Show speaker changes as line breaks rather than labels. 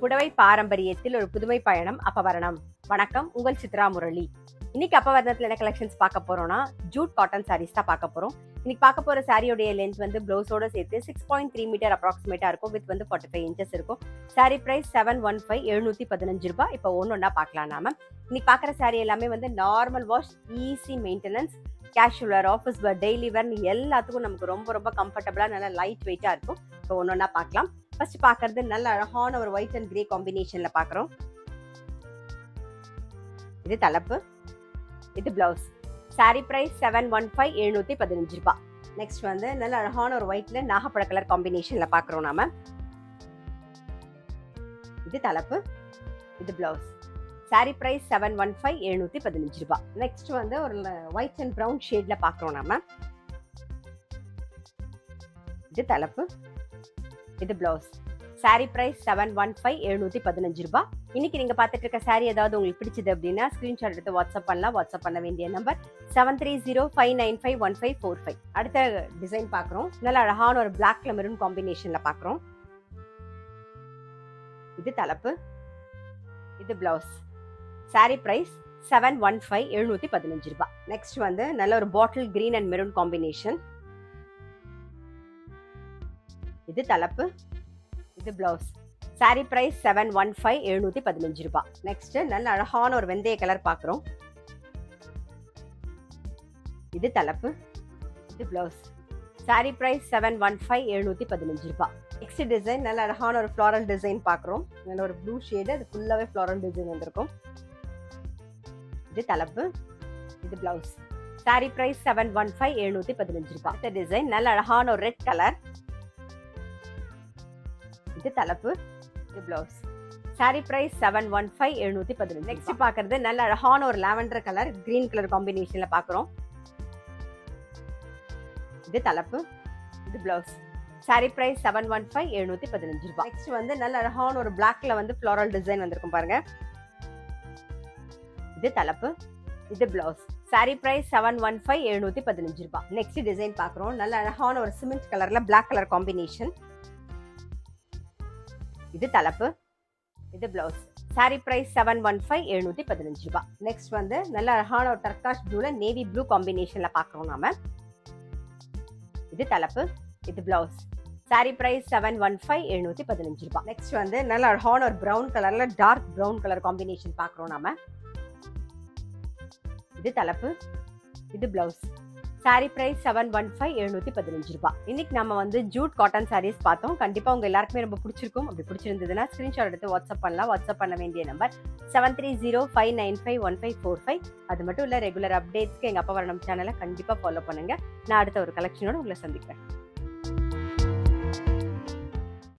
புடவை பாரம்பரியத்தில் ஒரு புதுமை பயணம் அப்பவரணம். வணக்கம், உங்கள் சித்ரா முரளி. இன்னைக்கு அப்பவரணத்துல என்ன கலெக்ஷன்ஸ் பார்க்க போறோம்னா ஜூட் காட்டன் சாரீஸ் தான் பார்க்க போறோம். இன்னைக்கு பார்க்க போற சாரியோடைய லென்த் வந்து பிளவுஸோட சேர்த்து 6.3 மீட்டர் அப்ராக்சிமேட்டா இருக்கும். வித் வந்து 45 இன்ச்சஸ் இருக்கும். சாரி பிரைஸ் 715 715 ரூபாய். இப்போ ஒன்னொன்னா பார்க்கலாம் நாம. இன்னைக்கு பார்க்குற சாரி எல்லாமே வந்து normal wash, easy maintenance, casual வேர், ஆஃபீஸ் வேர், டெய்லி வேர் எல்லாத்துக்கும் நமக்கு ரொம்ப ரொம்ப கம்ஃபர்டபுளா நல்லா லைட் வெயிட்டா இருக்கும். இப்போ ஒன்னொன்னா பார்க்கலாம். ஃபர்ஸ்ட் பார்க்கறது நல்ல அழகான ஒரு ஒயிட் அண்ட் கிரே காம்பினேஷன்ல பார்க்குறோம். இது தலைப்பு, இது பிளவுஸ். சாரி பிரைஸ் 715 715 ரூபாய். நெக்ஸ்ட் வந்து நல்ல அழகான ஒரு ஒயிட்ல நாகப்பழ கலர் காம்பினேஷன்ல பார்க்குறோம் நாம. இது தலைப்பு, இது பிளவுஸ். சாரி பிரைஸ் 715 715 ரூபாய். நெக்ஸ்ட் வந்து ஒரு ஒயிட் அண்ட் ப்ரௌன் ஷேட்ல பார்க்குறோம் நாம. இது தலைப்பு, இது பிளவுஸ். சாரி பிரைஸ் 715 715 ரூபாய். இன்னைக்கு நீங்க பார்த்துட்டு இருக்க சாரி ஏதாவது உங்களுக்கு பிடிச்சது அப்படின்னா ஸ்கிரீன்ஷாட் எடுத்து வாட்ஸ்அப் பண்ணலாம். வாட்ஸ்அப் பண்ண வேண்டிய நம்பர் 7305951545. அடுத்த டிசைன் பார்க்குறோம். நல்ல அழகான ஒரு பிளாக்ல மெரூன் காம்பினேஷன்ல பார்க்குறோம். இது தலைப்பு, இது பிளவுஸ். சாரி பிரைஸ் 715 715 ரூபாய். நெக்ஸ்ட் வந்து நல்ல ஒரு bottle green and maroon combination. இது தலைப்பு, இது பிளவுஸ். சாரி பிரைஸ் 715 715 ரூபாய். நெக்ஸ்ட் நல்ல அழகான ஒரு வெந்தய கலர் பார்க்குறோம். இது தலைப்பு, இது பிளவுஸ். சாரி பிரைஸ் 715 715 ரூபாய். நெக்ஸ்ட் டிசைன் நல்ல அழகான ஒரு ஃப்ளாரல் டிசைன் பார்க்குறோம். நல்ல ஒரு ப்ளூ ஷேடு, அது ஃபுல்லாவே ஃப்ளாரல் டிசைன் வந்திருக்கும். இது தலைப்பு, இது பிளவுஸ். சாரி பிரைஸ் 715 715 ரூபாய். அடுத்த டிசைன் நல்ல அழகான ஒரு ரெட் கலர். இது தலைப்பு, இது பிளவுஸ். Sorry price 715 715. நெக்ஸ்ட் பார்க்கறது நல்ல அழகான ஒரு லாவெண்டர் கலர் கிரீன் கலர் காம்பினேஷன்ல பார்க்குறோம். இது தலைப்பு, இது பிளவுஸ். சாரி பிரைஸ் 715 715 ரூபாய். நெக்ஸ்ட் வந்து நல்ல அழகான ஒரு பிளாக்ல வந்து ஃப்ளோரல் டிசைன் வந்திருக்கும் பாருங்க. இது தலைப்பு, இது பிளவுஸ். சாரி பிரைஸ் 715 715 ரூபாய். நெக்ஸ்ட் டிசைன் பார்க்குறோம். நல்ல அழகான ஒரு சிமெண்ட் கலர்ல பிளாக் கலர் காம்பினேஷன். இது தலைப்பு, இது பிளவுஸ். சாரி பிரைஸ் 715 715 ரூபாய். நெக்ஸ்ட் வந்து நல்ல அழகான ஒரு டர்காஷ் ப்ளூல நேவி ப்ளூ காம்பினேஷன்ல பார்க்குறோம் நாம. இது தலைப்பு, இது பிளவுஸ். சாரி பிரைஸ் 715 715 ரூபாய். நெக்ஸ்ட் வந்து நல்ல அழகான ஒரு பிரவுன் கலர்ல டார்க் பிரவுன் கலர் காம்பினேஷன் பார்க்குறோம் நாம. இது தலைப்பு, இது பிளவுஸ். சாரி பிரைஸ் 715 715 ரூபாய். இன்னைக்கு நம்ம வந்து ஜூட் காட்டன் சாரீஸ் பார்த்தோம். கண்டிப்பா உங்க எல்லாருக்குமே ரொம்ப பிடிச்சிருக்கும். அப்படி பிடிச்சிருந்ததுன்னா ஸ்கிரீன்ஷாட் எடுத்து வாட்ஸ்அப் பண்ணலாம். வாட்ஸ்அப் பண்ண வேண்டிய நம்பர் 7305951545. அது மட்டும் இல்ல, ரெகுலர் அப்டேட்ஸ்க்கு எங்க அப்பவரணம் சேனலை கண்டிப்பா ஃபாலோ பண்ணுங்க. நான் அடுத்த ஒரு கலெக்ஷனோட உங்களை சந்திக்கிறேன்.